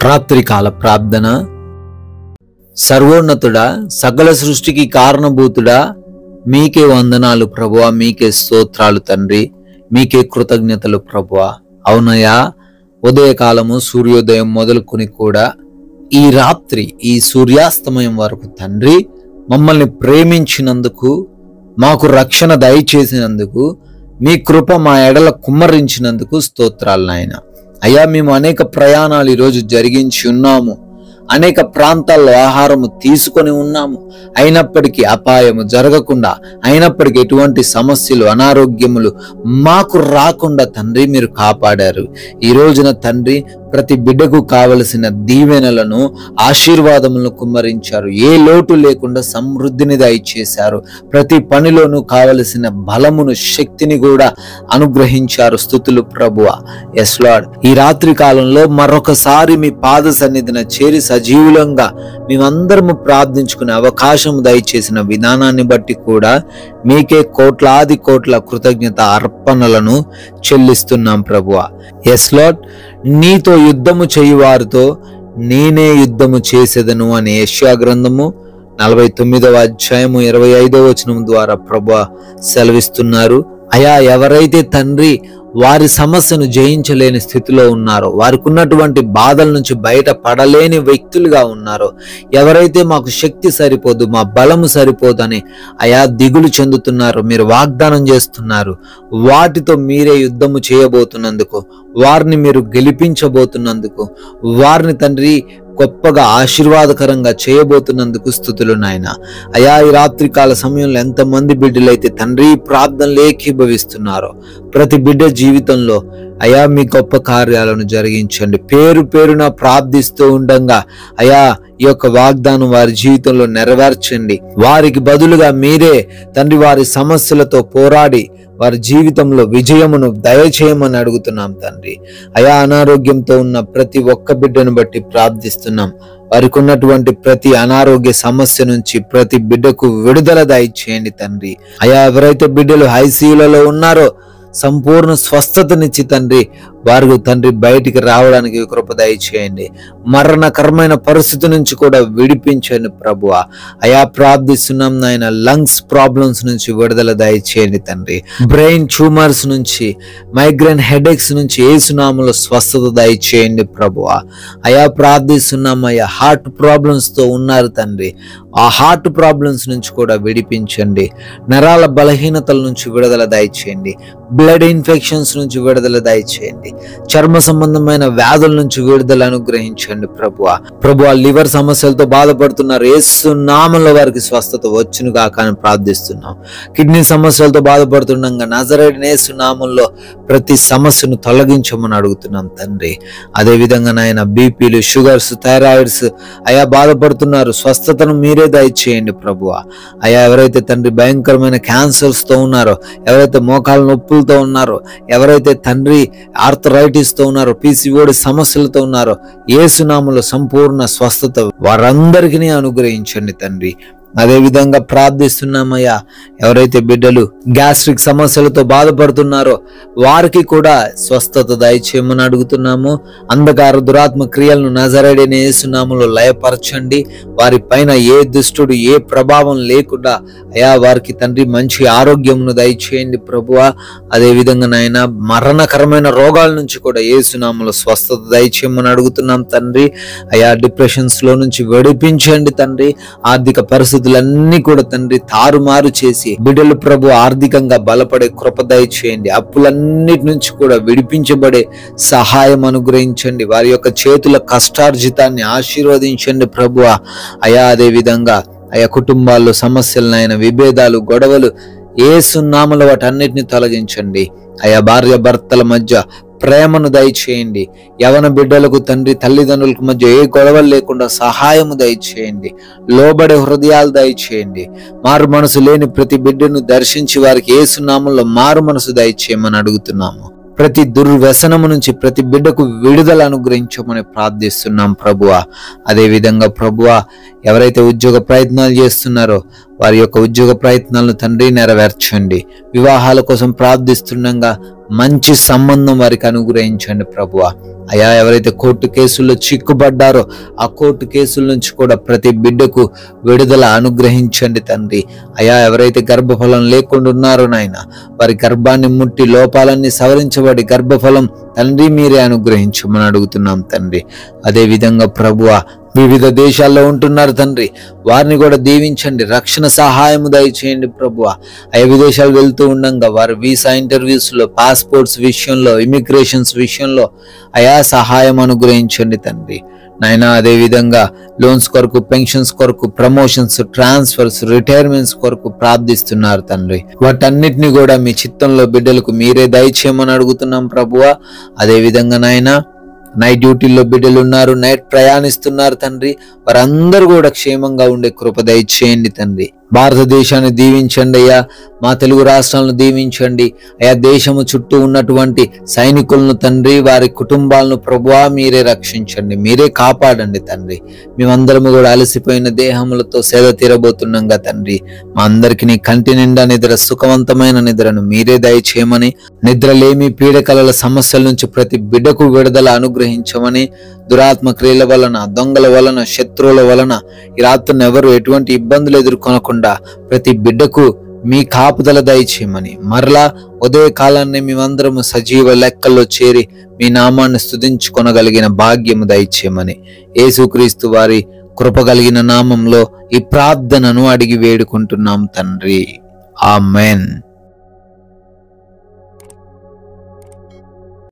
రాత్రికాల ప్రార్థన. సర్వోన్నతుడా, సకల సృష్టికి కారణభూతుడా, మీకే వందనాలు ప్రభువా, మీకే స్తోత్రాలు తండ్రి, మీకే కృతజ్ఞతలు ప్రభువా. అవునయ్యా, ఉదయకాలము సూర్యోదయం మొదలుకొని కూడా ఈ రాత్రి ఈ సూర్యాస్తమయం వరకు తండ్రి మమ్మల్ని ప్రేమించినందుకు, మాకు రక్షణ దయచేసినందుకు, మీ కృప మా ఎడల కుమ్మరించినందుకు స్తోత్రాలు నాయన. అయ్యా, మేము అనేక ప్రయాణాలు ఈరోజు జరిగించి ఉన్నాము, అనేక ప్రాంతాల్లో ఆహారము తీసుకొని ఉన్నాము. అయినప్పటికీ అపాయము జరగకుండా, అయినప్పటికీ ఎటువంటి సమస్యలు అనారోగ్యములు మాకు రాకుండా తండ్రి మీరు కాపాడారు. ఈ రోజున తండ్రి ప్రతి బిడ్డకు కావలసిన దీవెనలను, ఆశీర్వాదములను కుమ్మరించారు. ఏ లోటు లేకుండా సమృద్ధిని దయచేశారు. ప్రతి పనిలోనూ కావలసిన బలమును, శక్తిని కూడా అనుగ్రహించారు. స్తుతులు ప్రభువా. ఎస్ లార్డ్, ఈ రాత్రి కాలంలో మరొకసారి మీ పాద సన్నిధిన చేరి సజీవులంగా మేమందరము ప్రార్థించుకునే అవకాశం దయచేసిన విధానాన్ని బట్టి కూడా మీకే కోట్లాది కోట్ల కృతజ్ఞత అర్పణలను చెల్లిస్తున్నాం ప్రభువా. ఎస్ లార్డ్, నీతో యుద్ధము చేయువారితో నేనే యుద్ధము చేసేదను అనే యెషయా గ్రంథము 49వ అధ్యాయము 25వ వచనం ద్వారా ప్రభువా సెలవిస్తున్నారు. అయా, ఎవరైతే తండ్రి వారి సమస్యను జయించలేని స్థితిలో ఉన్నారో, వారికి ఉన్నటువంటి బాధల నుంచి బయట పడలేని వ్యక్తులుగా ఉన్నారో, ఎవరైతే మాకు శక్తి సరిపోదు, మా బలము సరిపోదని అయా దిగులు చెందుతున్నారో, మీరు వాగ్దానం చేస్తున్నారు. వాటితో మీరే యుద్ధము చేయబోతున్నందుకు, వారిని మీరు గెలిపించబోతున్నందుకు, వారిని తండ్రి గొప్పగా ఆశీర్వాదకరంగా చేయబోతున్నందుకు స్తుతులు నాయన. అయా, ఈ రాత్రికాల సమయంలో ఎంతమంది బిడ్డలైతే తండ్రి ప్రార్థనలు ఏకీభవిస్తున్నారో, ప్రతి బిడ్డ జీవితంలో అయా మీ గొప్ప కార్యాలను జరిగించండి. పేరు పేరున ప్రార్థిస్తూ ఉండగా అయా ఈ యొక్క వాగ్దానం వారి జీవితంలో నెరవేర్చండి. వారికి బదులుగా మీరే తండ్రి వారి సమస్యలతో పోరాడి వారి జీవితంలో విజయమును దయచేయమని అడుగుతున్నాం తండ్రి. అయా, అనారోగ్యంతో ఉన్న ప్రతి ఒక్క బిడ్డను బట్టి ప్రార్థిస్తున్నాం. వారికి ఉన్నటువంటి ప్రతి అనారోగ్య సమస్య నుంచి ప్రతి బిడ్డకు విడుదల దయచేయండి తండ్రి. అయా, ఎవరైతే బిడ్డలు ఐసీయూలలో ఉన్నారో సంపూర్ణ స్వస్థతనిచ్చి తండ్రి వారు తండ్రి బయటికి రావడానికి కృప దయచేయండి. మరణకరమైన పరిస్థితి నుంచి కూడా విడిపించండి ప్రభువా. అయా, ప్రార్థిస్తున్నాం నాయన, లంగ్స్ ప్రాబ్లమ్స్ నుంచి విడుదల దయచేయండి తండ్రి. బ్రెయిన్ ట్యూమర్స్ నుంచి, మైగ్రేన్ హెడేక్స్ నుంచి యేసు నామములో స్వస్థత దయచేయండి ప్రభువా. అయా, ప్రార్థిస్తున్నాం అయ్యా, హార్ట్ ప్రాబ్లమ్స్ తో ఉన్నారు తండ్రి, ఆ హార్ట్ ప్రాబ్లమ్స్ నుంచి కూడా విడిపించండి. నరాల బలహీనతల నుంచి విడుదల దయచేయండి. బ్లడ్ ఇన్ఫెక్షన్స్ నుంచి విడుదల దయచేయండి. చర్మ సంబంధమైన వ్యాధుల నుంచి విడుదల అనుగ్రహించండి ప్రభువా. ప్రభువా, లివర్ సమస్యలతో బాధపడుతున్నారు, యేసు నామములో వారికి స్వస్థత వచ్చును గాక అని ప్రార్థిస్తున్నాం. కిడ్నీ సమస్యలతో బాధపడుతుండగా నజరేయుడైన యేసు నామములో ప్రతి సమస్యను తొలగించమని అడుగుతున్నాం తండ్రి. అదే విధంగా నాయన బీపీలు, షుగర్స్, థైరాయిడ్స్ అయా బాధపడుతున్నారు, స్వస్థతను మీరే దయచేయండి ప్రభువా. అయా, ఎవరైతే తండ్రి భయంకరమైన క్యాన్సర్స్ తో ఉన్నారో, ఎవరైతే మోకాల నొప్పులతో ఉన్నారో, ఎవరైతే తండ్రి ఆర్థరైటిస్ తో ఉన్నారో, పీసీఓడి సమస్యలతో ఉన్నారో, యేసు నామములో సంపూర్ణ స్వస్థత వారందరికీ అనుగ్రహించండి తండ్రి. అదే విధంగా ప్రార్థిస్తున్నామయ్యా, ఎవరైతే బిడ్డలు గ్యాస్ట్రిక్ సమస్యలతో బాధపడుతున్నారో వారికి కూడా స్వస్థత దయచేయమని అడుగుతున్నాము. అంధకార దురాత్మ క్రియలను నజరేయుడైన యేసు నామములో లయపరచండి. వారి పైన ఏ దుష్టుడు ఏ ప్రభావం లేకుండా అయా వారికి తండ్రి మంచి ఆరోగ్యమును దయచేయండి ప్రభువా. అదే విధంగా నాయన మరణకరమైన రోగాల నుంచి కూడా యేసు నామములో స్వస్థత దయచేయమని అడుగుతున్నాం తండ్రి. అయా, డిప్రెషన్స్ లో నుంచి విడిపించండి తండ్రి. ఆర్థిక పరిస్థితులన్నీ కూడా తండ్రి తారుమారు చేసి బిడ్డలు ప్రభు ఆర్థికంగా బలపడే కృప దయచేయండి. అప్పులన్నిటి నుంచి కూడా విడిపించబడే సహాయం అనుగ్రహించండి. వారి యొక్క చేతుల కష్టార్జితాన్ని ఆశీర్వదించండి ప్రభువా. అయా, అదే విధంగా అయా కుటుంబాల్లో సమస్యలనైనా, విభేదాలు, గొడవలు యేసు నామములో వాటన్నిటిని తొలగించండి. అయా, భార్య భర్తల మధ్య ప్రేమను దయచేయండి. యవన బిడ్డలకు తండ్రి తల్లిదండ్రులకు మధ్య ఏ గొడవలు లేకుండా సహాయము దయచేయండి. లోబడే హృదయాలు దయచేయండి. మారు మనసు లేని ప్రతి బిడ్డను దర్శించి వారికి యేసు నామములో మారు మనసు దయచేయమని అడుగుతున్నాము. ప్రతి దుర్వ్యసనము నుంచి ప్రతి బిడ్డకు విడుదల అనుగ్రహించమని ప్రార్థిస్తున్నాం ప్రభువా. అదే విధంగా ప్రభువా, ఎవరైతే ఉద్యోగ ప్రయత్నాలు చేస్తున్నారో వారి యొక్క ఉద్యోగ ప్రయత్నాలను తండ్రి నెరవేర్చండి. వివాహాల కోసం ప్రార్థిస్తుండగా మంచి సంబంధం వారికి అనుగ్రహించండి ప్రభువా. అయా, ఎవరైతే కోర్టు కేసుల్లో చిక్కుబడ్డారో ఆ కోర్టు కేసుల నుంచి కూడా ప్రతి బిడ్డకు విడుదల అనుగ్రహించండి తండ్రి. అయా, ఎవరైతే గర్భఫలం లేకుండా ఉన్నారో నాయన, వారి గర్భాన్ని ముట్టి లోపాలన్నీ సవరించబడి గర్భఫలం తండ్రి మీరే అనుగ్రహించమని అడుగుతున్నాం తండ్రి. అదే విధంగా ప్రభువా, వివిధ దేశాల్లో ఉంటున్నారు తండ్రి, వారిని కూడా దీవించండి, రక్షణ సహాయము దయచేయండి ప్రభువా. అయా, విదేశాలు వెళ్తూ ఉండంగా వారి వీసా ఇంటర్వ్యూస్ లో, పాస్పోర్ట్స్ విషయంలో, ఇమిగ్రేషన్స్ విషయంలో అయా సహాయం అనుగ్రహించండి తండ్రి నాయన. అదే విధంగా లోన్స్ కొరకు, పెన్షన్స్ కొరకు, ప్రమోషన్స్, ట్రాన్స్ఫర్స్, రిటైర్మెంట్స్ కొరకు ప్రార్థిస్తున్నారు తండ్రి. వాటన్నిటిని కూడా మీ చిత్తంలో బిడ్డలకు మీరే దయచేయమని అడుగుతున్నాం ప్రభువా. అదే విధంగా నాయన, నైట్ డ్యూటీల్లో బిడ్డలు ఉన్నారు, నైట్ ప్రయాణిస్తున్నారు తండ్రి, వారందరూ కూడా క్షేమంగా ఉండే కృప దయచేయండి తండ్రి. భారతదేశాన్ని దీవించండి అయ్యా, మా తెలుగు రాష్ట్రాలను దీవించండి అయ్యా. దేశము చుట్టూ ఉన్నటువంటి సైనికులను తండ్రి, వారి కుటుంబాలను ప్రభువా మీరే రక్షించండి, మీరే కాపాడండి తండ్రి. మేమందరము కూడా అలసిపోయిన దేహములతో సేద తీరబోతున్నాంగా తండ్రి, మా అందరికి నీ కంటి నిండా నిద్ర, సుఖవంతమైన నిద్రను మీరే దయచేయమని, నిద్రలేమి పీడకలల సమస్యల నుంచి ప్రతి బిడ్డకు విడుదల అనుగ్రహించమని, దురాత్మ క్రియల వలన, దొంగల వలన, శత్రువుల వలన ఈ రాత్రిని ఎవరు ఎటువంటి ఇబ్బందులు ఎదుర్కొనకుండా ప్రతి బిడ్డకు మీ కాపుదల దయచేయమని, మరలా ఉదయ కాలాన్ని మేమందరము సజీవ లెక్కల్లో చేరి మీ నామాన్ని స్తుతించుకొనగలిగిన భాగ్యము దయచేయమని యేసుక్రీస్తు వారి కృప కలిగిన నామంలో ఈ ప్రార్థనను అడిగి వేడుకుంటున్నాం తండ్రి. ఆమెన్.